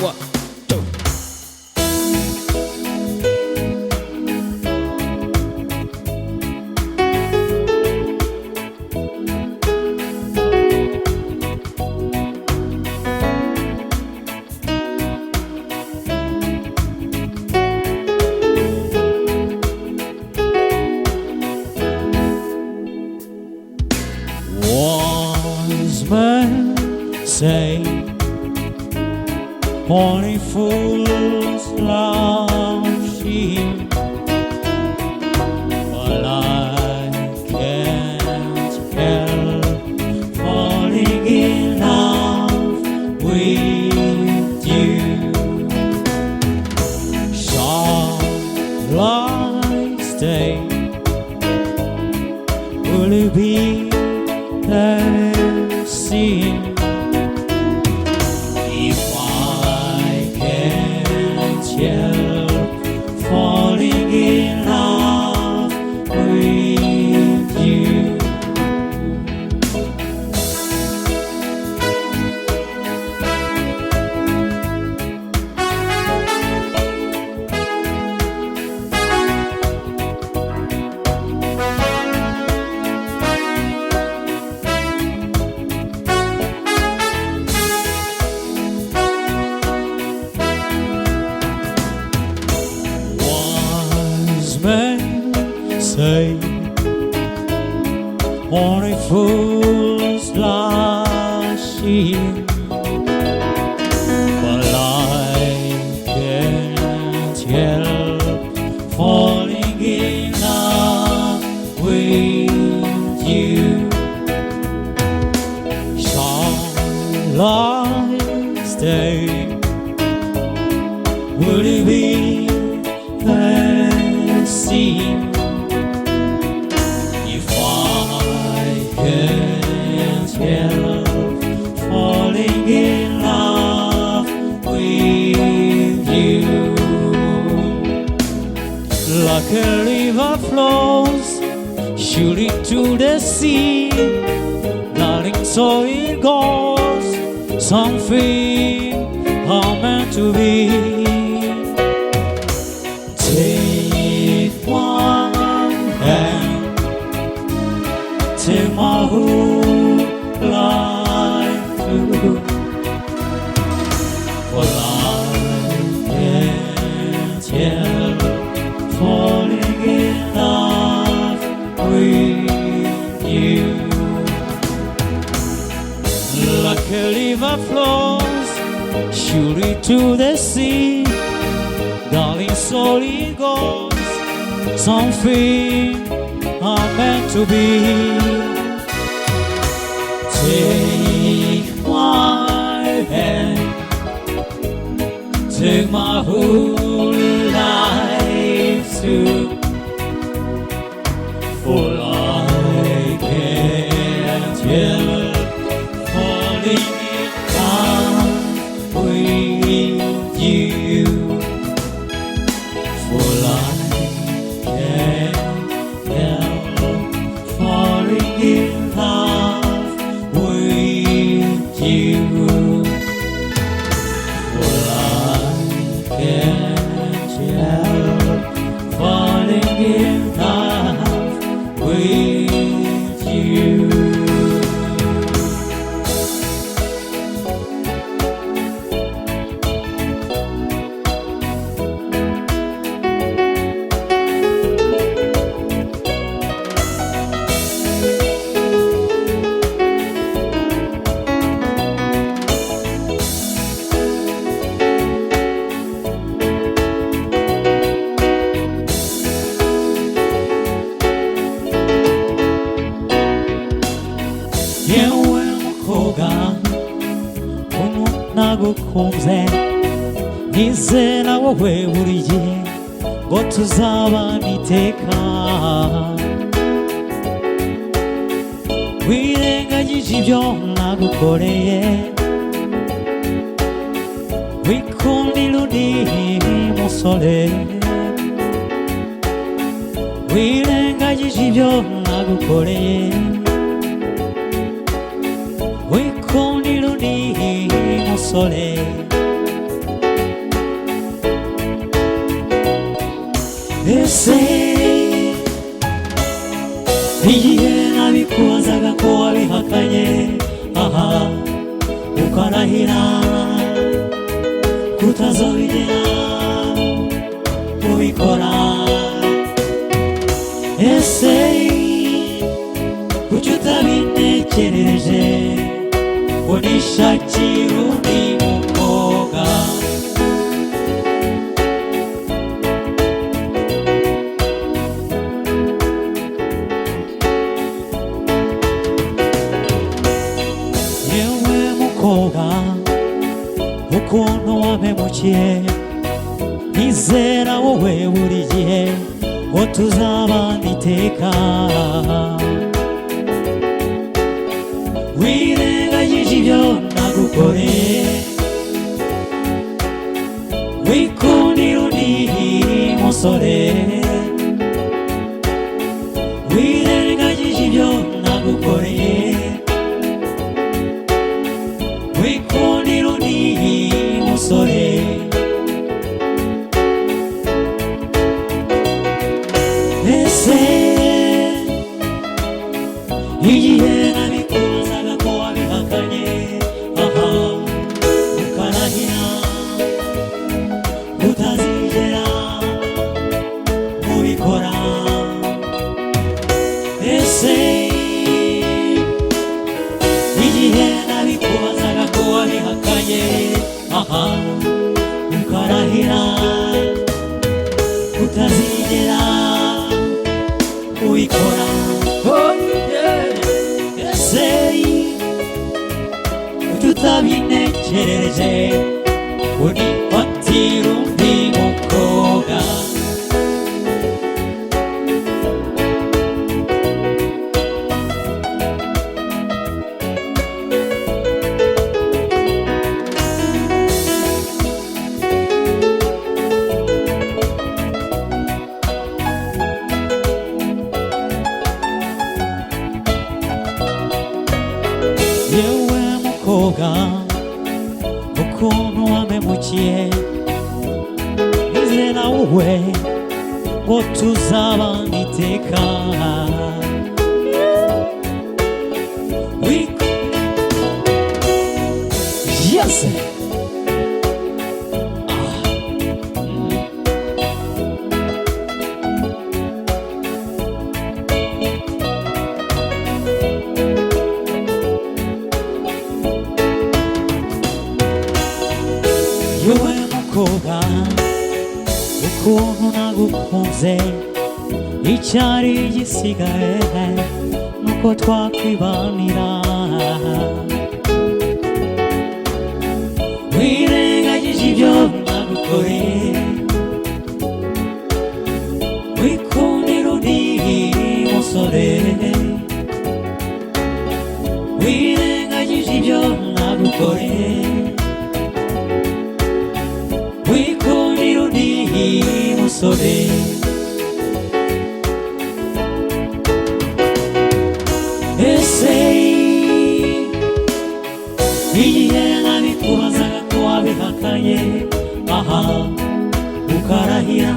One, two. Wise men say only fools love sheep, but I can't help falling in love with you. Shall I stay? Will it be the same? If I can't help falling in love with you. Wise men say only fools lie sheep, but I can't help falling in love with you. Shall I stay? Would it be the same? If I can't help falling in love with you. Like a river flows surely to the sea, darling, so it goes. Something are meant to be. Take one hand, take my whole life through. For I can't help falling in love with you. Like a river flows surely to the sea, darling, so it goes. Something are meant to be. Take my hand, take my whole life too. For I can't help falling in love with you. For I can't help falling in love with you. For I can't help falling in love with you. yewe mukobwa nagukunze nizera wowe buri gihe ngo tuzabana iteka wirengagije ibyo nagukoreye wikundira undi musore wirengagije ibyo nagukoreye wikundira undi musore ese igihe nabikubazaga ko wabihakanye, aha ukarahira kutazongera kubikora, ese kuki utabintekereje ngo nishakire undi mukobwa? Yewe mukobwa, ukuntu wampemukiye, nizera wowe buri gihe ngo tuzabana iteka. Wirengagije ibyo nagukoreye, wikundira undi musore. Wirengagije ibyo nagukoreye, wikundira undi musore. Ese igihe nabikubazaga ko wabihakanye, aha ukarahira utazigera ubikora, ese igihe nabikubazaga ko wabihakanye, aha ukarahira utazigera ubikora, ese kuki utabintekereje ngo nifatire undi mukobwa? Yewe mukobwa, ukuntu wampemukiye, nizera wowe ngo tuzabana iteka. Yes. Yewe mukobwa, ukuntu nagukunze, icyari gisigaye nuko twakwibanira. Wirengagije ibyo nagukoreye, wikundira undi musore. Wirengagije ibyo nagukoreye, wikundira undi musore. Ese igihe nabikubazaga ko wabihakanye, aha ukarahira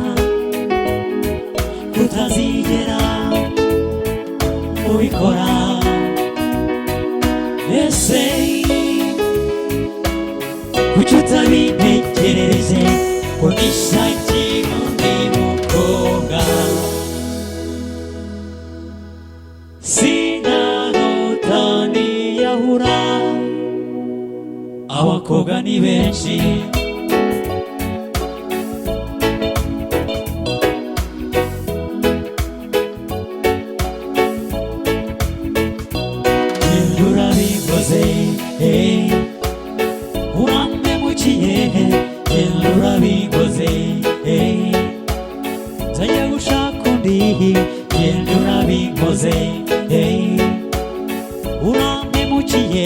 kutazigera ubikora, ese kuki utabintekereje ngo nishakire undi mukobwa? Sinarota niyahura, abakobwa ni benshi, genda urabikoze, urampemukiye, genda urabikoze, nzajya gushaka undi, genda urabikoze, urampemukiye,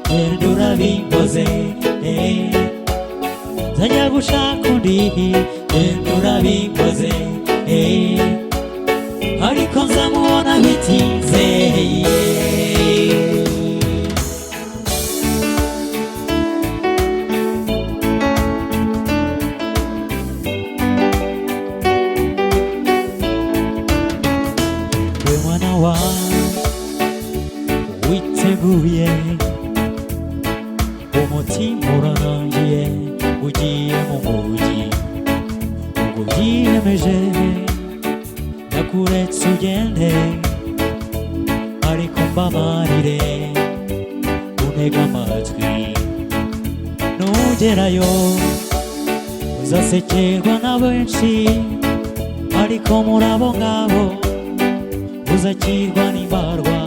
genda urabikoze, nzajya gushaka undi, genda urabikoze, ariko nzamubona bitinze. uranangiye ugiye mu mujyi ubwo byiyemeje ndakuretse ugende ariko mbabarire untege amatwi nugerayo uzasekerwa na benshi ariko muri abo ngabo uzakirwa n'imbarwa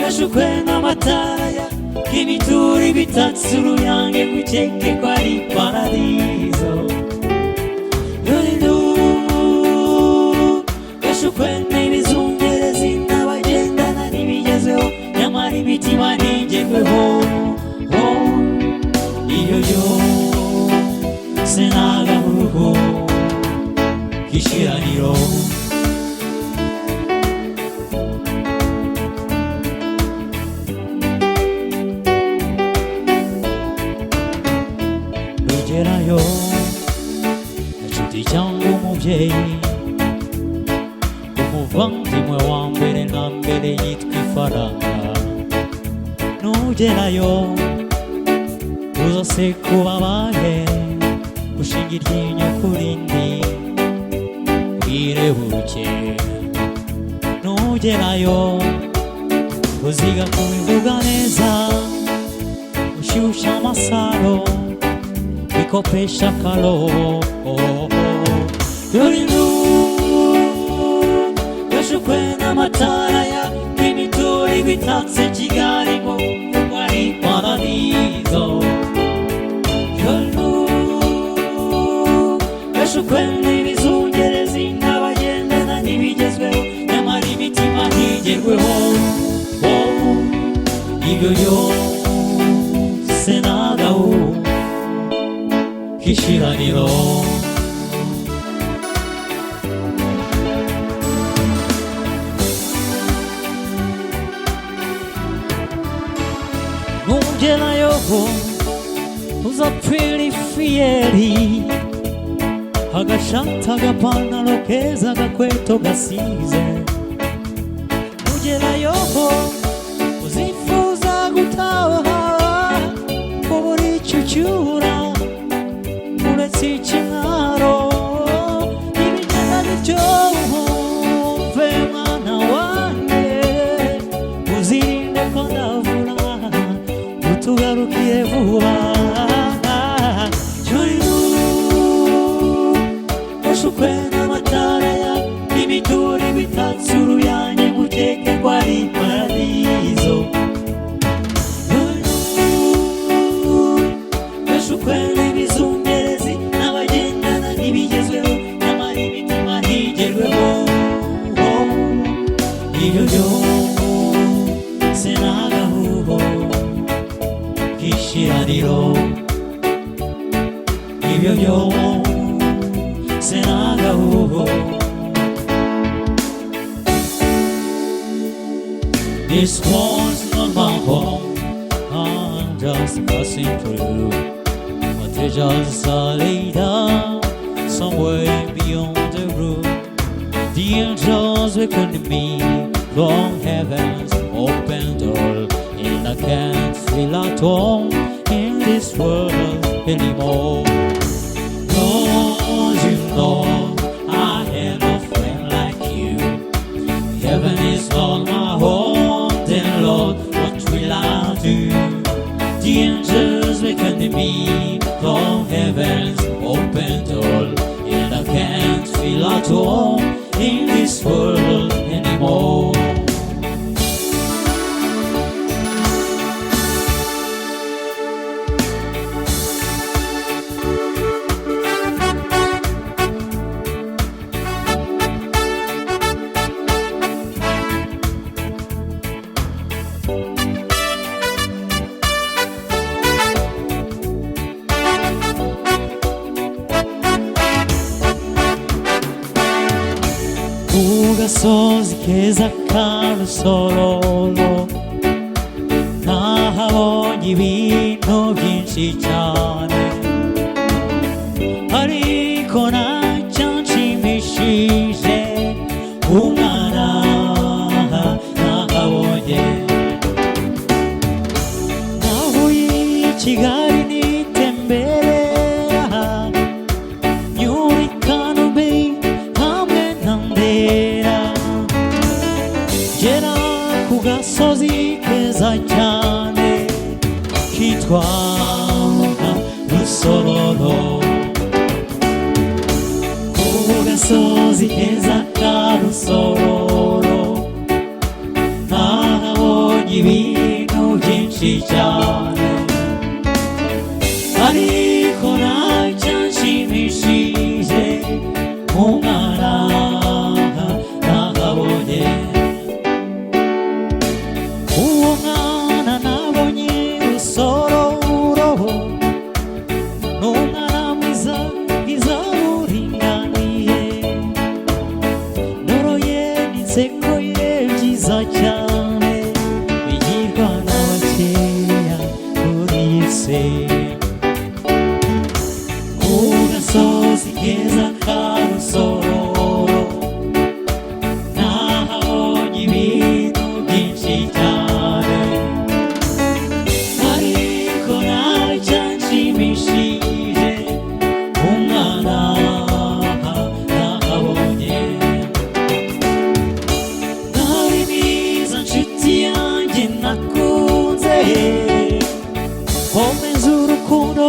yashukwe n'amatara y'ibituri bitatse uruyange gukeke ko ari paradizo yashukwe n'ibizungerezi n'abagendana n'ibigezweho nyamara imitima ntigerweho iyo yose n'agahugu k'ishiraniro nugerayo inshuti cyangwa umubyeyi umuvandimwe wa mbere na mbere yitwa ifaranga nugerayo uzase kubabaye gushinga iryinyo ku rindi bwirebuke nugerayo uziga kubivuga neza ushyushya amasaro bikopesha akarobo yorindu yashukwe n'amatara y'imitori bitatse Kigali ngo wari paradizo yashukwe n'ibizungerezi n'abagendana n'ibigezweho nyamara imitima ntigerweho ibyo yose n'agahugu k'ishiraniro nugerayo uzapfira ifiyeri agashati agapantaro keza agakweto gasize nugerayo uzifuza gutaha ubura icyo ucyura uretse ikimwaro ibigenda bityo mve mwana wanjye uzirinde ko ndavura utugarukire vuba yashukwe n'amatara y'ibituri bitatse uruyange gukeke ko ari paradizo yashukwe n'ibizungerezi n'abagendana n'ibigezweho nyamara imitima ntigerweho ibyo byose n'agahugu k'ishiraniro ibyo byose n'agahugu. This one's not my home, I'm just passing through. But there's just a leader somewhere beyond the room. The angels beckoned me from heaven's open door, and I can't feel at home in this world anymore. Lord, you know I have a friend like you. Heaven is not my home, then Lord, what will I do? The angels beckoned me from heaven's open door, and I can't feel at home in this world anymore. Ugasozi keza karusororo nahabonye ibintu byinshi cyane ariko ntacyanshimishije umwana nahabonye Kigali nitembera nyuri Kanombe hamwe na Ndera gera ku gasozi keza cyane kitwa Rusororo ku gasozi keza ka Rusororo nahabonye ibintu byinshi cyane ariko ntacyanshimishije umwana nahabonye uwo mwana nabonye Rusororo n'umwana mwiza mwiza uringaniye noroye n'inseko ye byiza cyane bigirwa n'abakeya kuri iyi si ku gasozi keza ka Rusororo nahabonye ibintu byinshi cyane ariko ntacyanshimishije umwana nahabonye nawe mwiza nshuti yanjye nakunze komeza urukundo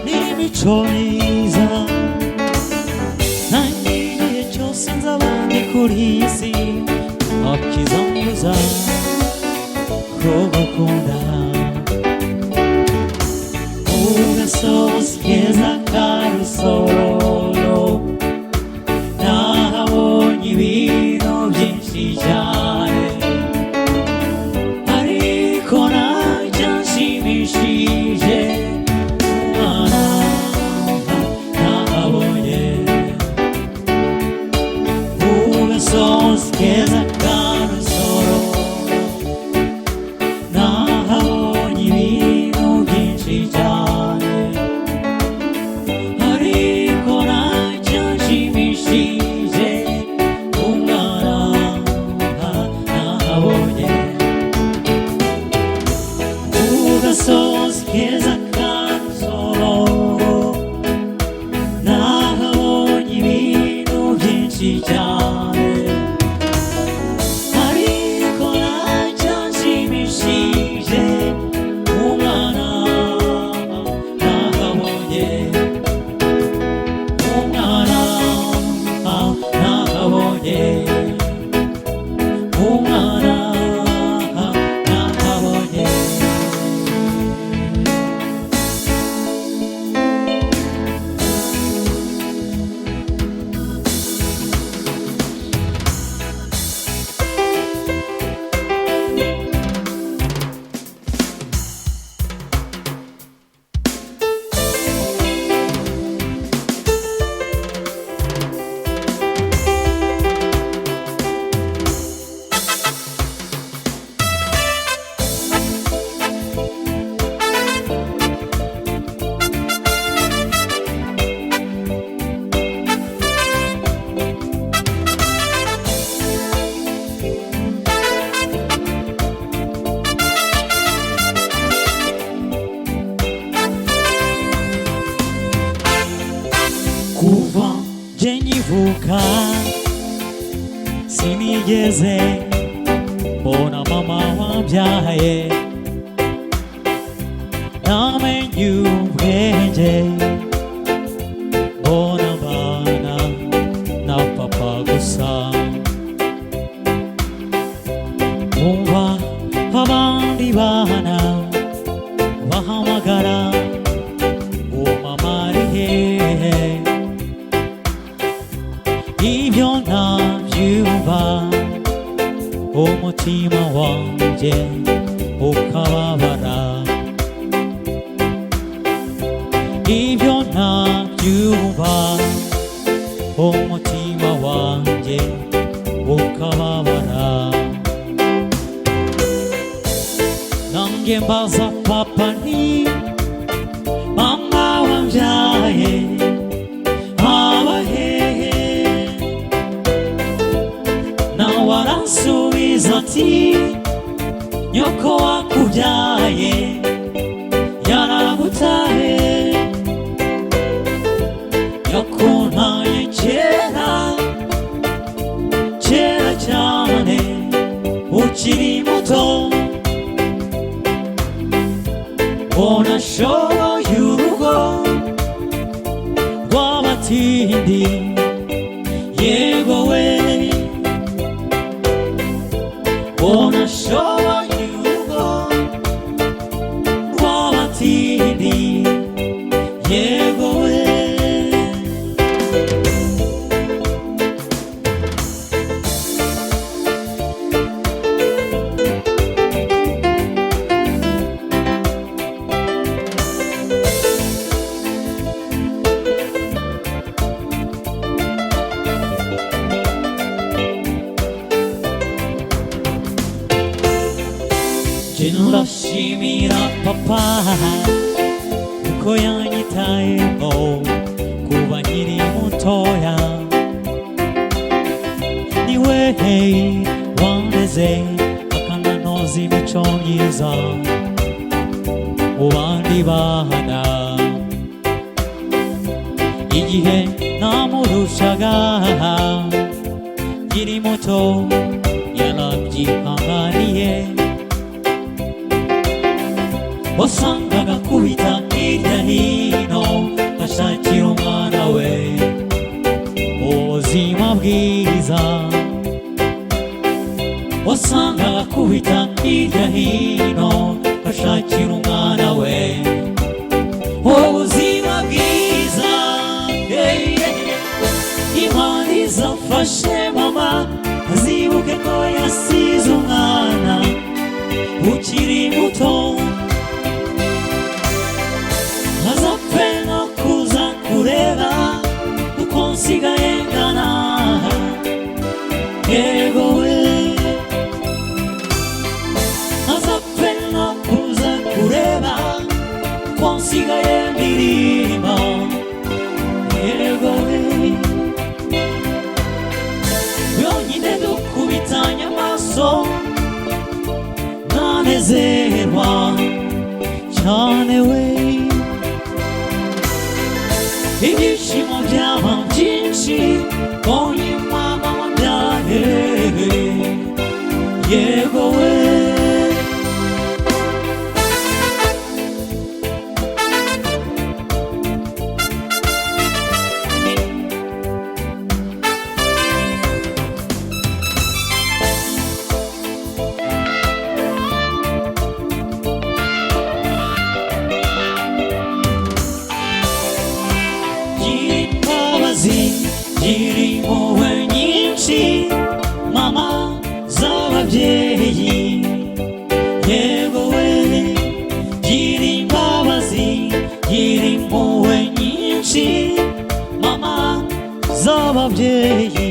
n'imico myiza nanjye igihe cyose nzaba ndi kuri iyi si akizambuza kugukunda ku gasozi keza ka Rusororo nahabonye ibintu byinshi cyane ariko ntacyanshimishije umwana nahabonye ku gasozi keza ka Rusororo nahabonye ibintu byinshi cyane ariko ntacyanshimishije umwana nahabonye ku gasozi keza ka Rusororo nahabonye ibintu byinshi cyane ariko ntacyanshimishije umwana nahabonye umwana nahabonye umwana nahabonye kuva nje nkivuka sinigeze mbona mama wambyaye namenye ubwenge mbona abana na papa gusa umva abandi bana bahamagara ngo mama ari hehe ibyo ntabyumva umutima wanjye ukababara ibyo ntabyumva umutima wanjye ukababara nanjye mbaza papa nti mama wambyaye aba hehe nawe aransubiza ati nyoko wakubyaye yarabu wanashoboye urugo rw'abatindi yego we wanashoboye urugo rw'abatindi yego we Ndashimira papa uko yanyitayeho kuba nkiri mutoya niwe wandeze akananoza imico myiza mu bandi bana igihe namurushaga nkiri muto yarabyihanganiye wasangaga kubita hirya hino ashakira umwana we ubuzima bwiza wasangaga kubita hirya hino ashakira umwana we ubuzima bwiza Imana izafashe mama azibuke ko yasize umwana ukiri muto azapfe no kuza kureba uko nsigaye ngana yego we azapfe no kuza kureba uko nsigaye ndirimba yego we yonyine dukubitanye amaso nanezerwa cyane we ibyishimo byaba byinshi mbonye mama wabyaye yego we gira impuhwe nyinshi mama z'ababyeyi yego we gira imbabazi gira impuhwe nyinshi mama z'ababyeyi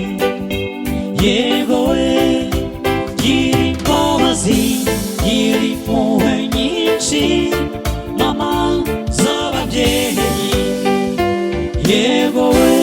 yego we gira imbabazi gira impuhwe nyinshi mama z'ababyeyi yego we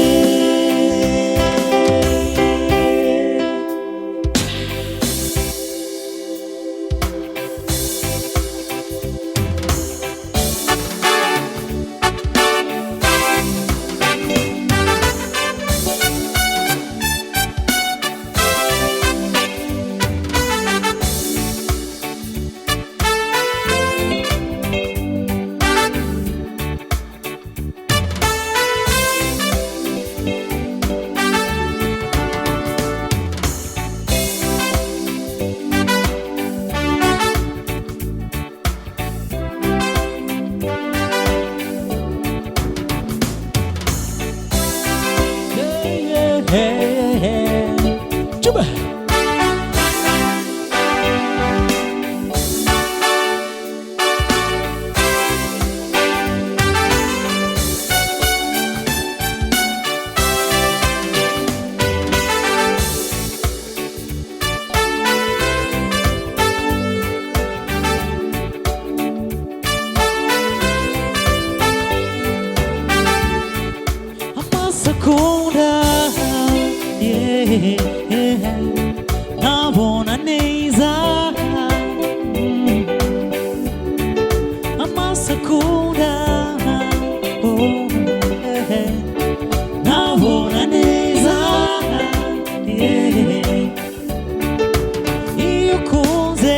Juba. Amasakunda nabona neza amasakunda nabona neza iyo ukunze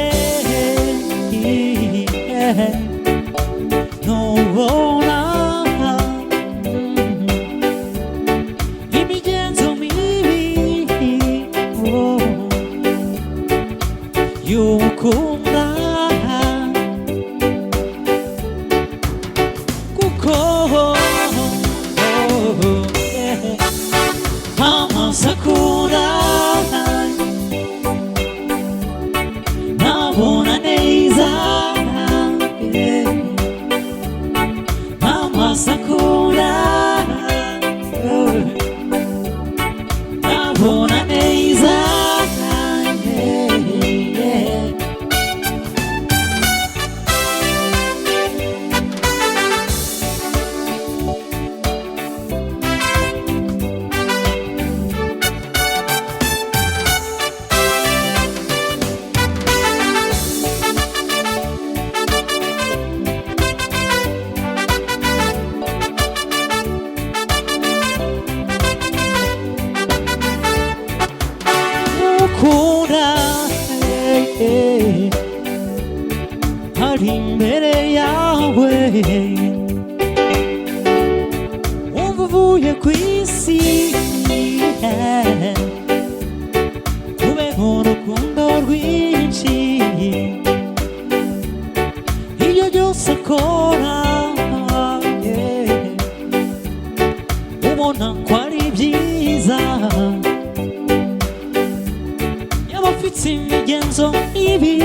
ntubona imigenzo mibi y'ukunda kuko amasakura nabona neza amasakura nabona neza ukunda ari imbere yawe wumva uvuye ku isi kubera urukundo rwinshi ibyo byose akora ubona ko ari byiza ufite imigenzo mibi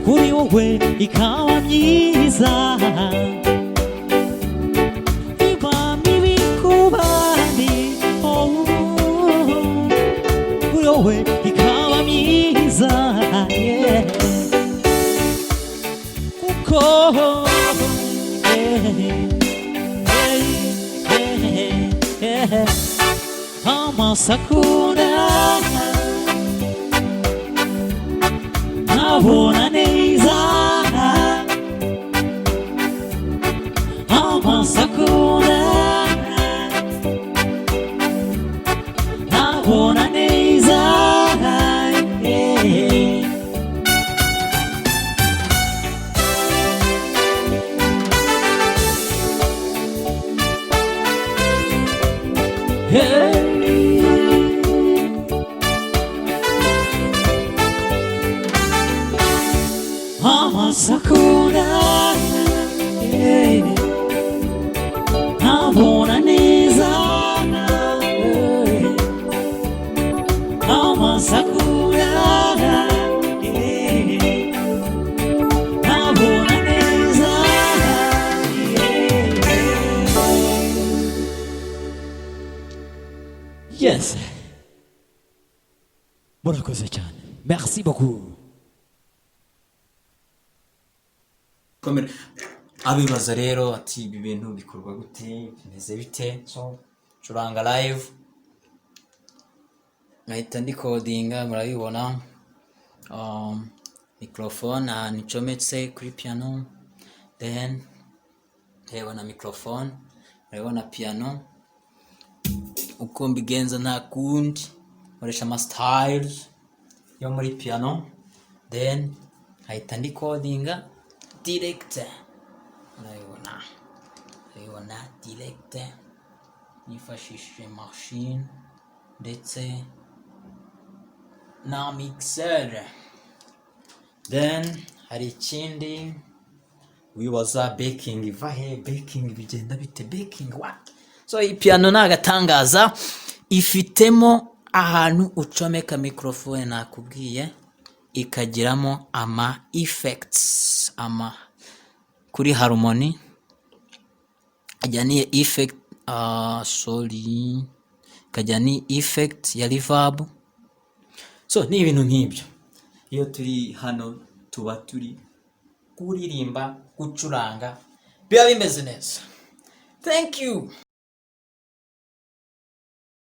kuri wowe ikaba myiza iba mibi ku bandi kuri wowe ikaba myiza kuko amasakura nabona neza amasakura nabona neza amasakura nabona neza amasakura nabona neza yes murakoze cyane merci beaucoup abibaza rero ati ibi bintu bikorwa gute bimeze bite so curanga live nkahita ndikodinga murabibona microphone ahantu icometse kuri piano then ndabona microphone ndabona piano uko mbigenza nta kundi nkoresha ama styles yo muri piano then nkahita ndikodinga direct urabibona direct nifashishije machine ndetse na mixer then hari ikindi wibaza baking ivahe baking bigenda bite baking what so iyi piano nagatangaza ifitemo ahantu ucomeka microphone nakubwiye ikagiramo ama effects kuri harmony ajyaniye effect kajyani effect ya reverb so ni ibintu nk'ibyo iyo turi hano tuba turi kuririmba gucuranga biba bimeze neza. Thank you.